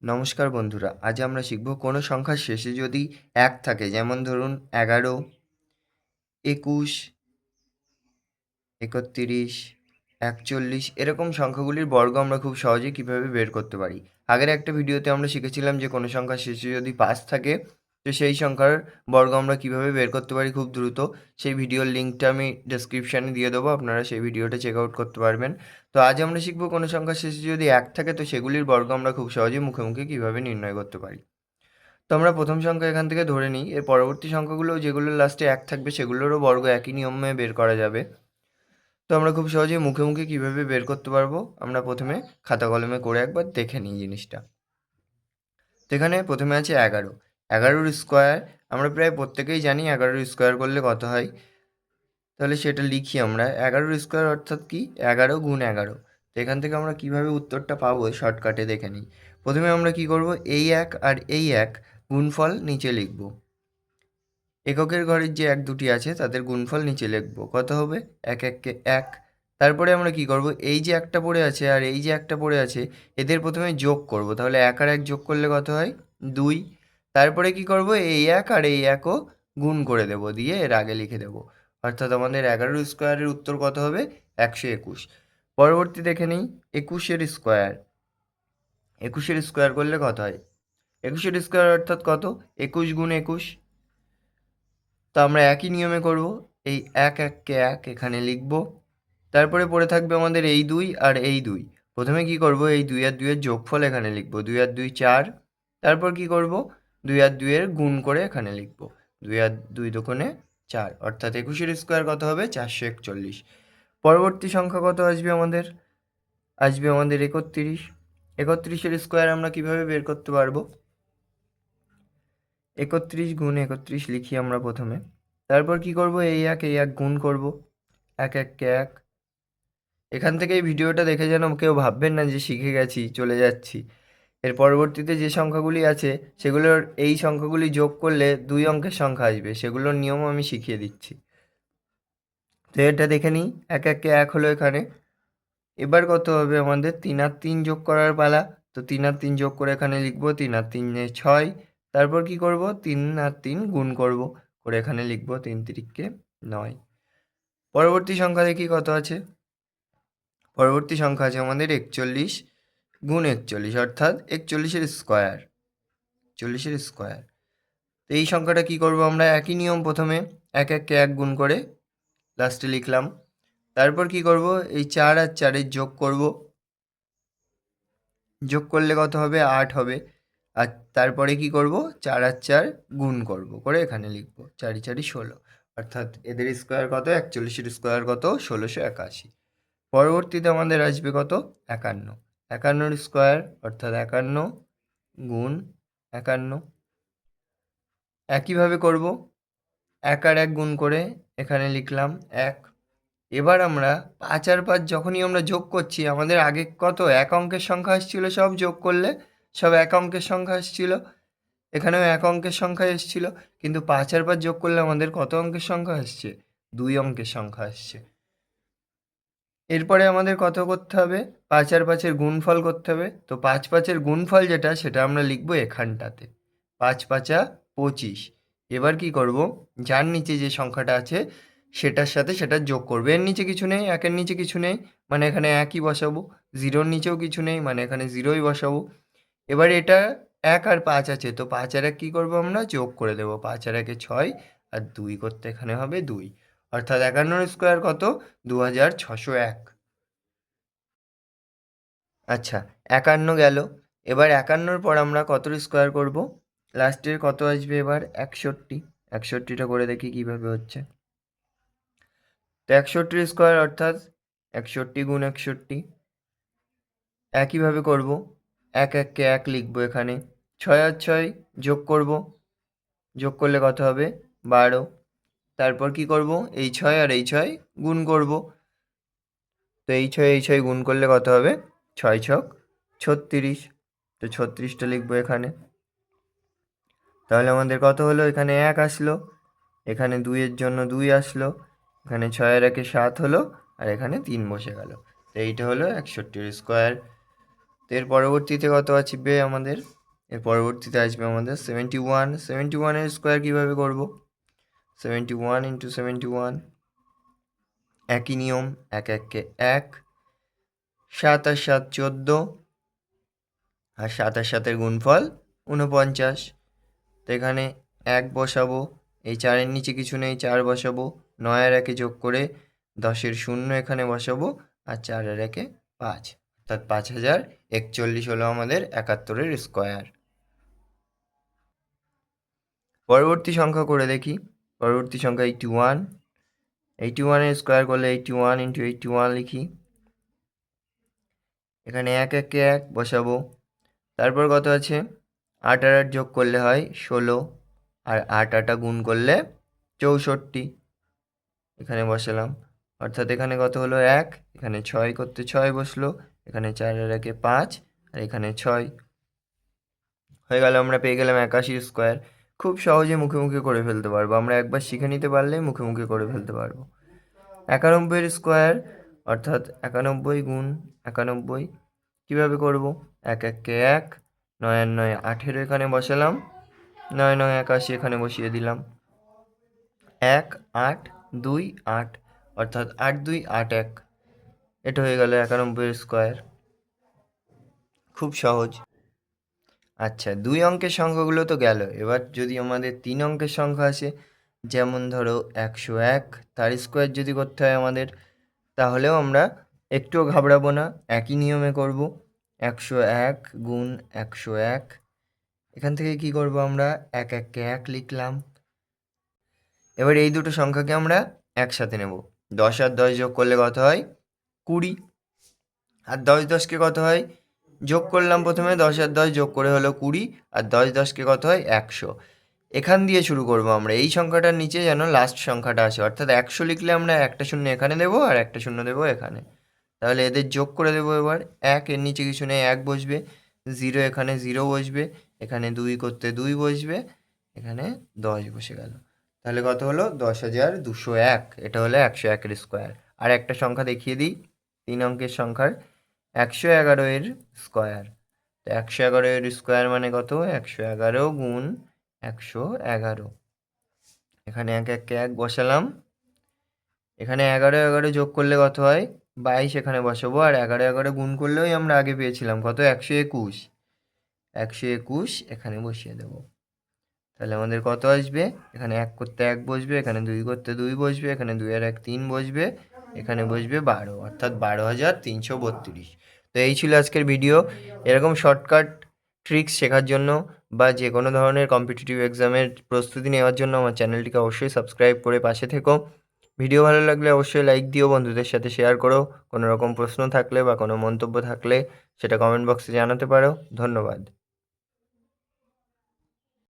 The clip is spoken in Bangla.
নমস্কার বন্ধুরা, আজ আমরা শিখব কোনো সংখ্যার শেষে যদি ১ থাকে, যেমন ধরুন ১১, ২১, ৩১, ৪১ এরকম সংখ্যাগুলির বর্গ আমরা খুব সহজেই কীভাবে বের করতে পারি। আগের একটা ভিডিওতে আমরা শিখেছিলাম যে কোনো সংখ্যার শেষে যদি ৫ থাকে তো সেই সংখ্যার বর্গ আমরা কীভাবে বের করতে পারি খুব দ্রুত। সেই ভিডিওর লিঙ্কটা আমি ডেসক্রিপশানে দিয়ে দেবো, আপনারা সেই ভিডিওটা চেক আউট করতে পারবেন। তো আজ আমরা শিখব কোনো সংখ্যার শেষে যদি ১ থাকে তো সেগুলির বর্গ আমরা খুব সহজেই মুখে মুখে কীভাবে নির্ণয় করতে পারি। তো আমরা প্রথম সংখ্যা এখান থেকে ধরে নিই, এর পরবর্তী সংখ্যাগুলো যেগুলোর লাস্টে ১ থাকবে সেগুলোরও বর্গ একই নিয়মে বের করা যাবে। তো আমরা খুব সহজেই মুখে মুখে কীভাবে বের করতে পারবো, আমরা প্রথমে খাতা কলমে করে একবার দেখে নিই জিনিসটা। তো এখানে প্রথমে আছে ১১, ১১-র স্কোয়ার আমরা প্রায় প্রত্যেকেই জানি ১১-র স্কোয়ার করলে কত হয়। তাহলে সেটা লিখি আমরা, ১১-র স্কোয়ার অর্থাৎ কি ১১ গুণ ১১। তো এখান থেকে আমরা কীভাবে উত্তরটা পাবো শর্টকাটে দেখে নিই। প্রথমে আমরা কি করব, এই ১ আর এই ১ গুণফল নিচে লিখব। এককের ঘরের যে ১ দুটি আছে তাদের গুণফল নিচে লিখব। কত হবে, ১ ১-কে ১। তারপরে আমরা কি করব, এই যে একটা পড়ে আছে আর এই যে একটা পড়ে আছে এদের প্রথমে যোগ করব। তাহলে ১ আর ১ যোগ করলে কত হয়, ২। তারপরে কি করব, এই ১ আর এই ১ও গুণ করে দেব, দিয়ে এর আগে লিখে দেব। অর্থাৎ আমাদের ১১ স্কোয়ারের উত্তর কত হবে, ১২১। পরবর্তী দেখে নিই ২১-এর স্কোয়ার। ২১-এর স্কোয়ার করলে কত হয়, ২১-এর স্কোয়ার অর্থাৎ কত, ২১ গুণ ২১। তো আমরা একই নিয়মে করব, এই ১ ১-কে ১ এখানে লিখব। তারপরে পড়ে থাকবে আমাদের এই ২ আর এই ২। প্রথমে কি করব, এই ২ আর ২ এর যোগফল এখানে লিখব, ২ আর ২ ৪। তারপর কি করব, ২ আর ২ এর গুণ করে এখানে লিখব, ২ আর ২ দুগুণে ৪, অর্থাৎ ২১-এর স্কোয়ার কত হবে, ৪৪১। পরবর্তী সংখ্যা কত আসবে আমাদের, আসবে আমাদের ৩১। ৩১-এর স্কোয়ার আমরা কিভাবে বের করতে পারবো, ৩১ গুণ ৩১ লিখি আমরা প্রথমে। তারপর কি করব, এই ১ এই ১ গুণ করব, ১ ১-কে ১। এখান থেকে এই ভিডিওটা দেখে যেন কেউ ভাববেন না যে শিখে গেছি চলে যাচ্ছি। এর পরবর্তীতে যে সংখ্যাগুলি আছে সেগুলোর এই সংখ্যাগুলি যোগ করলে ২ অঙ্কের সংখ্যা আসবে, সেগুলোর নিয়মও আমি শিখিয়ে দিচ্ছি। তো এটা দেখে নিই, ১ ১-কে ১ হলো এখানে। এবার কত হবে আমাদের, ৩ আর ৩ যোগ করার পালা। তো ৩ আর ৩ যোগ করে এখানে লিখব, ৩ আর ৩-এ ৬। তারপর কি করব, ৩ আর ৩ গুণ করব, করে এখানে লিখব ৩ ৩-কে ৯। পরবর্তী সংখ্যা দেখি কত আছে। পরবর্তী সংখ্যা আছে আমাদের ৪১ গুণ ৪১, অর্থাৎ ৪১-এর স্কোয়ার। ৪১-এর স্কোয়ার। তো এই সংখ্যাটা কি করব আমরা, একই নিয়ম, প্রথমে ১ ১-কে ১ গুণ করে লাস্টে লিখলাম। তারপর কি করব, এই ৪ আর ৪-এর যোগ করব, যোগ করলে কত হবে, ৮ হবে। আর তারপরে কি করব, ৪ আর ৪ গুণ করব, করে এখানে লিখব ৪ ৪ ১৬, অর্থাৎ এদের স্কোয়ার কত, ৪১-এর স্কোয়ার কত, ১৬৮১। পরবর্তীতে আমাদের আসবে কত, ৫১। ৫১-এর স্কোয়ার অর্থাৎ ৫১ গুণ ৫১। একইভাবে করব, ১ আর ১ গুণ করে এখানে লিখলাম ১। এবার আমরা ৫ আর ৫ যখনই আমরা যোগ করছি, আমাদের আগে কত এক অঙ্কের সংখ্যা আসছিল, সব যোগ করলে সব এক অঙ্কের সংখ্যা আসছিল, এখানেও এক অঙ্কের সংখ্যা এসেছিল। কিন্তু ৫ আর ৫ যোগ করলে আমাদের কত অঙ্কের সংখ্যা আসছে, ২ অঙ্কের সংখ্যা আসছে। এরপরে আমাদের কত করতে হবে, ৫ আর ৫-এর গুণফল করতে হবে। তো ৫ ৫-এর গুণফল যেটা, সেটা আমরা লিখব এখানটাতে, ৫ ৫-আ ২৫। এবার কি করব, যার নিচে যে সংখ্যাটা আছে সেটার সাথে সেটা যোগ করবে। এর নিচে কিছু নেই, একের নিচে কিছু নেই, মানে এখানে একই বসাবো। ০-র নিচেও কিছু নেই, মানে এখানে ০ই বসাবো। এবার এটা ১ আর ৫ আছে, তো ৫ আর ১ কী করবো আমরা, যোগ করে দেবো। ৫ আর ১-এ ৬ আর ২ করতে এখানে হবে ২, অর্থাৎ ৫১-এর স্কোয়ার কত, ২৬০১। আচ্ছা, ৫১ গেল। এবার ৫১-র পর আমরা কতর স্কোয়ার করব, লাস্টের কত আসবে এবার, ৬১। ৬১টা করে দেখি কীভাবে হচ্ছে। তো ৬১-এর স্কোয়ার অর্থাৎ ৬১ গুণ ৬১। একইভাবে করব, ১ ১-কে ১ লিখব এখানে, ৬ আর ৬ যোগ করব, যোগ করলে কত হবে, ১২। তারপর কি করব, এই ৬ আর এই ৬ গুণ করব। তো এই ৬ এই ৬ গুণ করলে কত হবে, ৬ ছক ৩৬। তো ৩৬টা লিখবো এখানে। তাহলে আমাদের কত হলো, এখানে ১ আসলো, এখানে ২-এর জন্য ২ আসলো, এখানে ৬ আর ১-এ ৭ হলো, আর এখানে ৩ বসে গেল। তো এইটা হলো ৬১-এর স্কোয়ার। এর পরবর্তীতে কত আসবে আমাদের? এর পরবর্তীতে আসবে আমাদের 71। 71-এর স্কোয়ার কীভাবে করব? 71 ইন্টু 71, একই নিয়ম, এক এককে এক, 7 আর 7 14, আর 7 আর 7-এর গুণফল 49। তো এখানে 1 বসাবো, এই 4-এর নিচে কিছু নেই, 4 বসাবো, 9 আর 1-এ যোগ করে 10-এর 0 এখানে বসাবো, আর 4 আর 1-এ 5, অর্থাৎ 5041 হলো আমাদের 71-এর স্কোয়ার। পরবর্তী সংখ্যা করে দেখি। পরবর্তী সংখ্যা 81। 81-এর স্কোয়ার করলে 81 ইন্টু 81 লিখি। এখানে এক একে এক বসাবো, তারপর কত আছে? 8 আর 8 যোগ করলে হয় 16, আর 8 8 গুণ করলে 64, এখানে বসালাম। অর্থাৎ এখানে কত হলো? 1, এখানে 6 করতে 6 বসলো, এখানে 4 আর 1-এ 5, আর এখানে 6 হয়ে গেল। আমরা পেয়ে গেলাম 81 স্কোয়ার। খুব সহজে মুখে মুখে করে ফেলতে পারবো, আমরা একবার শিখে নিতে পারলে মুখে মুখে করে ফেলতে পারবো। 91-এর স্কোয়ার অর্থাৎ 91 গুণ 91 কীভাবে করব? এক এককে এক, 9 আর 9 18 এখানে বসালাম, 9 9 81 এখানে বসিয়ে দিলাম। 1 8 2 8, অর্থাৎ 8 2 8 1, এটা হয়ে গেল 91-এর স্কোয়ার। খুব সহজ। আচ্ছা, 2 অঙ্কের সংখ্যাগুলো তো গেল, এবার যদি আমাদের 3 অঙ্কের সংখ্যা আসে, যেমন ধরো 101, তার স্কোয়ার যদি করতে হয় আমাদের, তাহলেও আমরা একটুও ঘাবড়াবো না, একই নিয়মে করব। 101 গুণ 101, এখান থেকে কি করব আমরা? এক এককে এক লিখলাম। এবার এই দুটো সংখ্যাকে আমরা একসাথে নেব। 10 আর 10 যোগ করলে কত হয়? 20, আর 10 10কে কত হয়? যোগ করলাম প্রথমে, 10 আর 10 যোগ করে হলো 20, আর 10 10কে কত হয়? 100। এখান দিয়ে শুরু করব আমরা, এই সংখ্যাটার নিচে যেন লাস্ট সংখ্যাটা আসে, অর্থাৎ 100 লিখলে আমরা একটা শূন্য এখানে দেবো আর একটা শূন্য দেবো এখানে। তাহলে এদের যোগ করে দেবো এবার। 1 এর নিচে কিছু নেই, 1 বসবে, 0 এখানে 0 বসবে, এখানে 2 করতে 2 বসবে, এখানে 10 বসে গেল। তাহলে কত হলো? 10,201, এটা হলো 101-এর স্কোয়ার। আর একটা সংখ্যা দেখিয়ে দিই, 3 অঙ্কের সংখ্যার 111-এর স্কোয়ার। তো 111-এর স্কোয়ার মানে কত? 111 গুণ 111, এখানে এক এককে এক বসালাম, এখানে 11 11 যোগ করলে কত হয়? 22, এখানে বসাবো, আর 11 11 গুণ করলেও আমরা আগে পেয়েছিলাম কত? 121, 121 এখানে বসিয়ে দেবো। তাহলে আমাদের কত আসবে? এখানে 1 করতে 1 বসবে, এখানে 2 করতে 2 বসবে, এখানে 2 আর 1 3 বসবে, এখানে বসবে 12, অর্থাৎ 12,332। তো এই ছিল আজকের ভিডিও। এরকম শর্টকাট ট্রিক্স শেখার জন্য বা যে কোনো ধরনের কম্পিটিটিভ এক্সামের প্রস্তুতি নেওয়ার জন্য আমার চ্যানেলটিকে অবশ্যই সাবস্ক্রাইব করে পাশে থেকো। ভিডিও ভালো লাগলে অবশ্যই লাইক দিও, বন্ধুদের সাথে শেয়ার করো। কোনো রকম প্রশ্ন থাকলে বা কোনো মন্তব্য থাকলে সেটা কমেন্ট বক্সে জানাতে পারো। ধন্যবাদ।